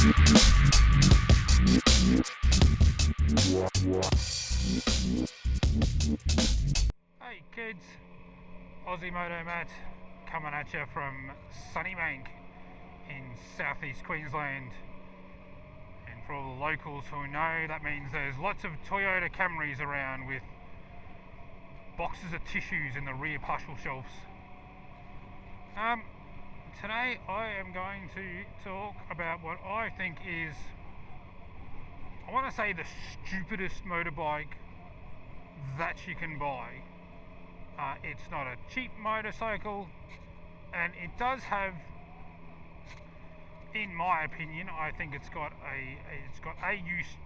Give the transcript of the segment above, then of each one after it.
Hey kids, Aussie Moto Matt coming at you from Sunnybank in southeast Queensland. And for all the locals who know, that means there's lots of Toyota Camrys around with boxes of tissues in the rear partial shelves. Today I am going to talk about what I think is, I want to say, the stupidest motorbike that you can buy. It's not a cheap motorcycle, and it does have, in my opinion, I think it's got a use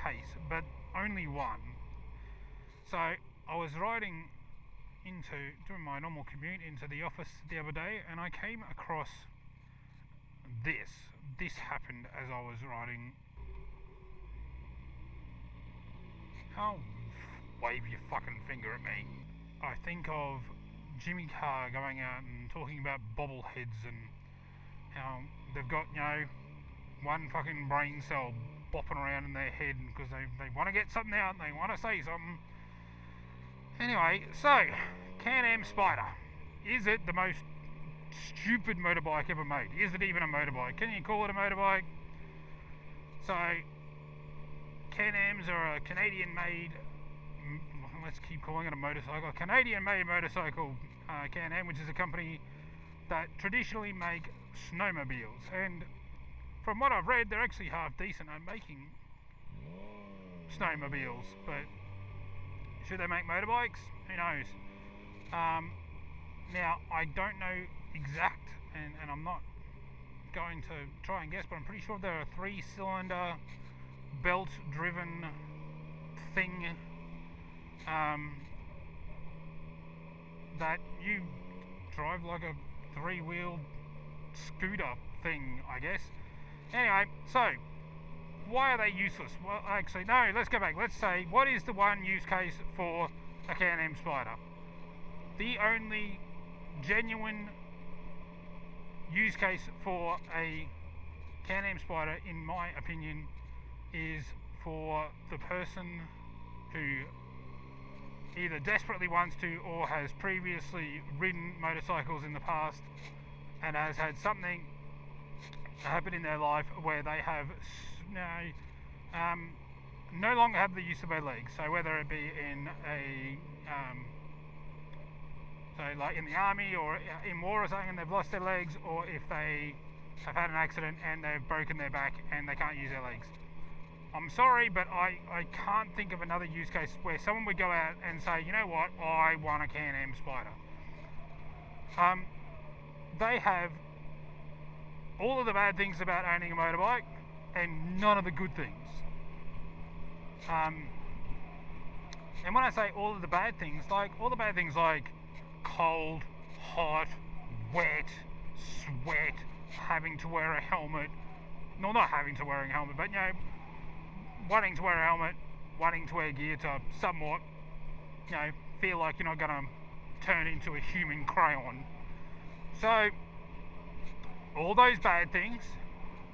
case, but only one. So I was riding doing my normal commute into the office the other day, and I came across this. This happened as I was riding. Oh, wave your fucking finger at me. I think of Jimmy Carr going out and talking about bobbleheads and how they've got, one fucking brain cell bopping around in their head because they want to get something out and they want to say something. Anyway, so Can-Am Spyder. Is it the most stupid motorbike ever made? Is it even a motorbike? Can you call it a motorbike? So Can-Ams are a Canadian-made, let's keep calling it a motorcycle, a Canadian-made motorcycle, Can-Am, which is a company that traditionally make snowmobiles. And from what I've read, they're actually half decent at making snowmobiles, but should they make motorbikes? Who knows? Now, I don't know exact, and I'm not going to try and guess, but I'm pretty sure they're a 3-cylinder belt-driven thing that you drive like a 3-wheeled scooter thing, I guess. Anyway, so why are they useless? Well, actually, no, let's go back. Let's say, what is the one use case for a Can-Am Spyder? The only genuine use case for a Can-Am Spyder, in my opinion, is for the person who either desperately wants to or has previously ridden motorcycles in the past and has had something happen in their life where they have no longer have the use of their legs. So whether it be in like in the army or in war or something and they've lost their legs, or if they have had an accident and they've broken their back and they can't use their legs. I'm sorry, but I can't think of another use case where someone would go out and say, you know what, I want a Can-Am Spyder. They have all of the bad things about owning a motorbike and none of the good things. And when I say all of the bad things, like cold, hot, wet, sweat, having to wear a helmet. No, not having to wear a helmet, but wanting to wear a helmet, wanting to wear gear to somewhat, feel like you're not going to turn into a human crayon. So, all those bad things,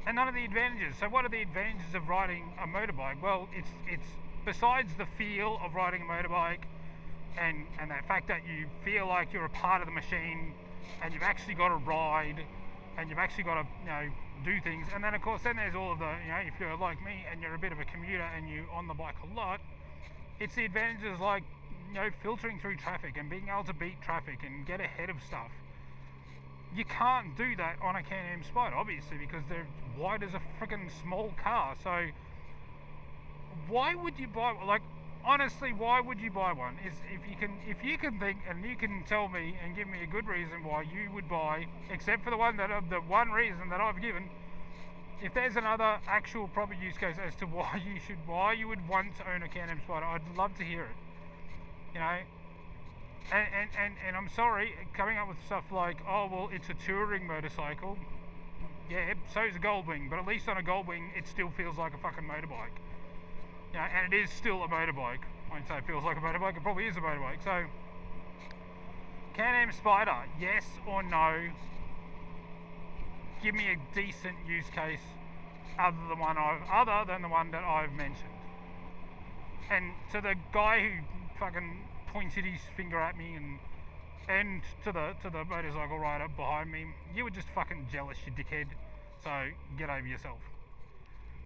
and none of the advantages. So what are the advantages of riding a motorbike? Well, it's besides the feel of riding a motorbike and that fact that you feel like you're a part of the machine and you've actually got to ride and you've actually got to, do things. And then of course there's all of the, if you're like me and you're a bit of a commuter and you're on the bike a lot, it's the advantages like, filtering through traffic and being able to beat traffic and get ahead of stuff. You can't do that on a Can-Am Spyder, obviously, because they're wide as a freaking small car. So why would you buy, honestly, why would you buy one? Is if you can think and you can tell me and give me a good reason why you would buy, except for the one reason that I've given. If there's another actual proper use case as to why you would want to own a Can-Am Spyder, I'd love to hear it. And I'm sorry, coming up with stuff like, oh well, it's a touring motorcycle. Yeah, so's a Goldwing, but at least on a Goldwing it still feels like a fucking motorbike. And it is still a motorbike. I won't say it feels like a motorbike, it probably is a motorbike. So, Can-Am Spyder, yes or no? give me a decent use case other than the one that I've mentioned. And to the guy who fucking pointed his finger at me and to the motorcycle rider behind me, you were just fucking jealous, you dickhead. So get over yourself.